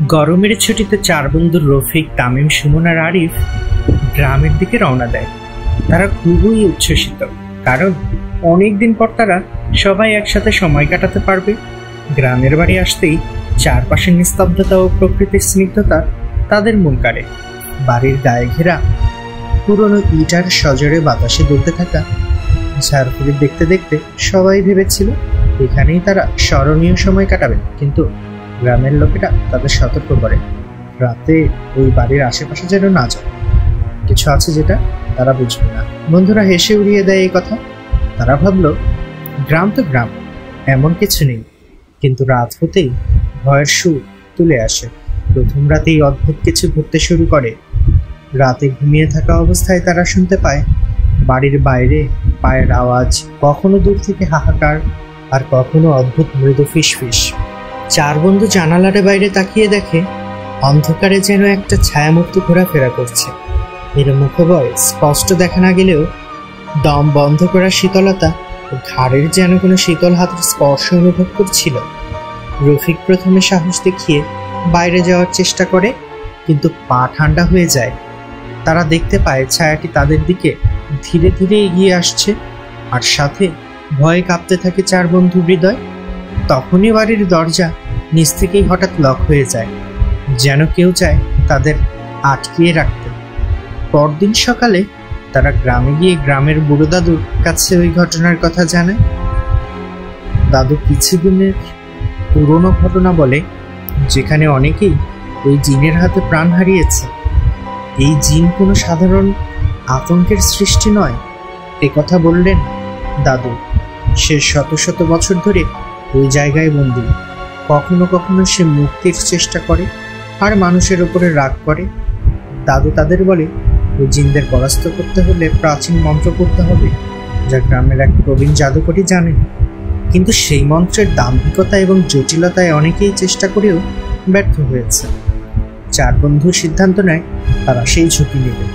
গরমের ছুটিতে চার বন্ধু রফিক, তামিম, সুমন আর আরিফ গ্রামের দিকে রওনা দেয়। তারা খুবই উচ্ছ্বসিত, কারণ অনেকদিন পর তারা সবাই একসাথে সময় কাটাতে পারবে। গ্রামের বাড়ি আসতেই চারপাশের নিস্তব্ধতা ও প্রকৃতির স্নিগ্ধতা তাদের মন কাড়ে। বাড়ির গায়ে ঘেরা পুরনো ইটার সজোরে বাতাসে দুলতে থাকা ঝাড়ফুলি দেখতে দেখতে সবাই ভেবেছিল এখানেই তারা স্মরণীয় সময় কাটাবে। কিন্তু গ্রামের লোকেরা তাদের সতর্ক করে, রাতে ওই বাড়ির আশেপাশে যেন না যায়, কিছু আছে যেটা তারা বুঝবে না। বন্ধুরা হেসে উড়িয়ে দেয় এই কথা। তারা ভাবলো গ্রাম তো গ্রাম, এমন কিছু নেই। কিন্তু রাত হতেই ভয়ের সুর তুলে আসে। প্রথম রাতেই অদ্ভুত কিছু ঘুরতে শুরু করে। রাতে ঘুমিয়ে থাকা অবস্থায় তারা শুনতে পায় বাড়ির বাইরে পায়ের আওয়াজ, কখনো দূর থেকে হাহাকার, আর কখনো অদ্ভুত মৃদু ফিসফিস। চার বন্ধু জানালার বাইরে তাকিয়ে দেখে অন্ধকারে যেন একটা ছায়ামূর্ত ঘোরাফেরা করছে। এর মুখবয় স্পষ্ট দেখা না গেলেও দম বন্ধ করা শীতলতা ও ঘাড়ের যেন কোনো শীতল হাতের স্পর্শ অনুভব করছিল। রফিক প্রথমে সাহস দেখিয়ে বাইরে যাওয়ার চেষ্টা করে, কিন্তু পা ঠান্ডা হয়ে যায়। তারা দেখতে পায় ছায়াটি তাদের দিকে ধীরে ধীরে এগিয়ে আসছে, আর সাথে ভয়ে কাঁপতে থাকে চার বন্ধু হৃদয়। তখনই বাড়ির দরজা নিচ থেকেই হঠাৎ লক হয়ে যায়, যেন কেউ চায় তাদের আটকিয়ে রাখতে। পরদিন সকালে তারা গ্রামে গিয়ে গ্রামের বুড়ো দাদুর কাছে ওই ঘটনার কথা জানায়। দাদু কিছুদিনের পুরনো ঘটনা বলে, যেখানে অনেকেই ওই জিনের হাতে প্রাণ হারিয়েছে। এই জিন কোনো সাধারণ আতঙ্কের সৃষ্টি নয়, এ কথা বললেন দাদু। সে শত শত বছর ধরে ওই জায়গায় বন্দী। কখনো কখনো সে মুক্তির চেষ্টা করে আর মানুষের উপরে রাগ করে। দাদু তাদের বলে ওই জিনদের পরাস্ত করতে হলে প্রাচীন মন্ত্র করতে হবে, যা গ্রামের এক প্রবীণ জাদুকরী জানেন। কিন্তু সেই মন্ত্রের দাম্ভিকতা এবং জটিলতায় অনেকেই চেষ্টা করেও ব্যর্থ হয়েছে। চার বন্ধু সিদ্ধান্ত নেয় তারা সেই ঝুঁকি নেবে।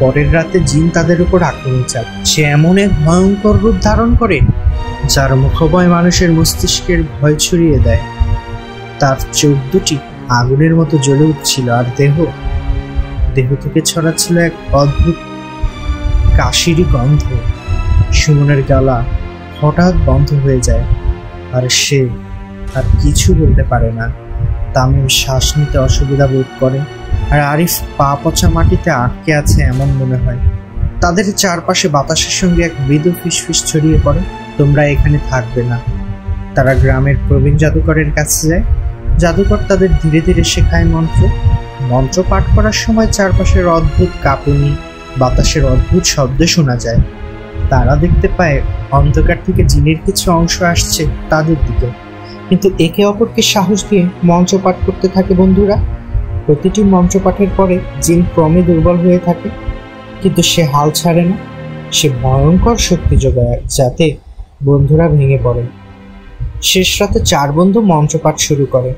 পরের রাতে জিন তাদের উপর আক্রমণ চায়। সে এমন এক ভয়ঙ্কর রূপ ধারণ করে যার মুখবয় মানুষের মস্তিষ্কের ভয় ছড়িয়ে দেয়। তার চোখ দুটি আগুনের মতো জ্বলে উঠছিল, আর দেহ থেকে ছড়াচ্ছিল এক অদ্ভুত কাশিরই গন্ধ। সুমনের গলা হঠাৎ বন্ধ হয়ে যায়, আর সে আর কিছু বলতে পারে না। তামিম শ্বাস নিতে অসুবিধা বোধ করে, আর আরিফ পা পচা মাটিতে আটকে আছে এমন মনে হয়। তাদের চারপাশে বাতাসের সঙ্গে এক মৃদু ফিসফিস ছড়িয়ে পড়ে, তোমরা এখানে থাকবে না। তারা গ্রামের প্রবীণ জাদুকরের কাছে যায়। জাদুকর তাদের ধীরে ধীরে শেখায় মন্ত্র পাঠ করার সময় চারপাশের অদ্ভুত কাঁপুনি, বাতাসের অদ্ভুত শব্দ শোনা যায়। তারা দেখতে পায় অন্ধকার থেকে জিনের কিছু অংশ আসছে তাদের দিকে। কিন্তু একে অপরকে সাহস দিয়ে মন্ত্র পাঠ করতে থাকে বন্ধুরা। প্রতিটি মন্ত্র পাঠের পরে জিন ক্রমে দুর্বল হয়ে থাকে, কিন্তু সে হাল ছাড়ে না। সে ভয়ঙ্কর শক্তি যোগায় যাতে বন্ধুরা ভেঙে পড়ে। শেষ রাতে চার বন্ধু মন্ত্রপাঠ শুরু করে।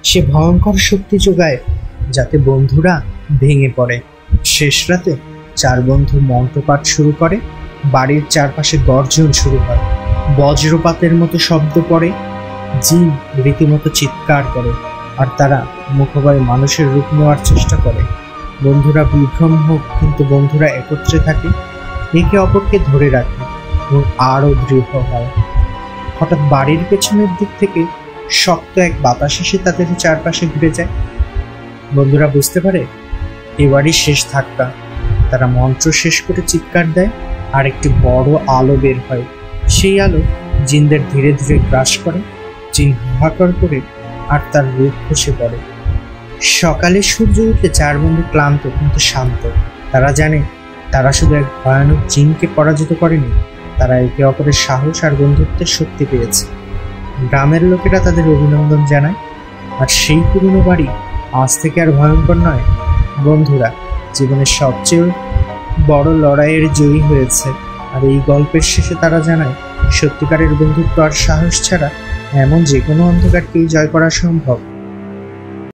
সে ভয়ঙ্কর শক্তি যোগায় যাতে বন্ধুরা ভেঙে পড়ে। শেষ রাতে চার বন্ধু মন্ত্রপাঠ শুরু করে। বাড়ির চারপাশে গর্জন শুরু হয়, বজ্রপাতের মতো শব্দ পড়ে। জিন রীতিমতো চিৎকার করে, আর তারা মুখবয় মানুষের রূপ নেওয়ার চেষ্টা করে। বন্ধুরা বিভ্রম হোক, কিন্তু বন্ধুরা একত্রে থাকে, একে অপরকে ধরে রাখে এবং আরও দৃঢ় হয়। হঠাৎ বাড়ির পেছনের দিক থেকে শক্ত এক বাতাস এসে তাদের চারপাশে ঘুরে যায়। বন্ধুরা বুঝতে পারে এ বাড়ির শেষ ধাক্কা। তারা মন্ত্র শেষ করে চিৎকার দেয়, আর একটি বড় আলো বের হয়। সেই আলো জিনদের ধীরে ধীরে গ্রাস করে। জিন হাহাকার করে আর তার রূপ খসে পড়ে। সকালে সূর্য উঠে চার বন্ধু ক্লান্ত কিন্তু শান্ত। তারা জানে তারা শুধু এক ভয়ানক জিনকে পরাজিত করেনি, তারা একে অপরের সাহস আর বন্ধুত্বের শক্তি পেয়েছে। গ্রামের লোকেরা তাদের অভিনন্দন জানায়, আর সেই পুরনো বাড়ি আজ থেকে আর ভয়ঙ্কর নয়। বন্ধুরা জীবনের সবচেয়ে বড় লড়াইয়ের জয়ী হয়েছে। আর এই গল্পের শেষে তারা জানায় সত্যিকারের বন্ধুত্ব আর সাহস ছাড়া এমন যে কোনো অন্ধকারকেই জয় করা সম্ভব।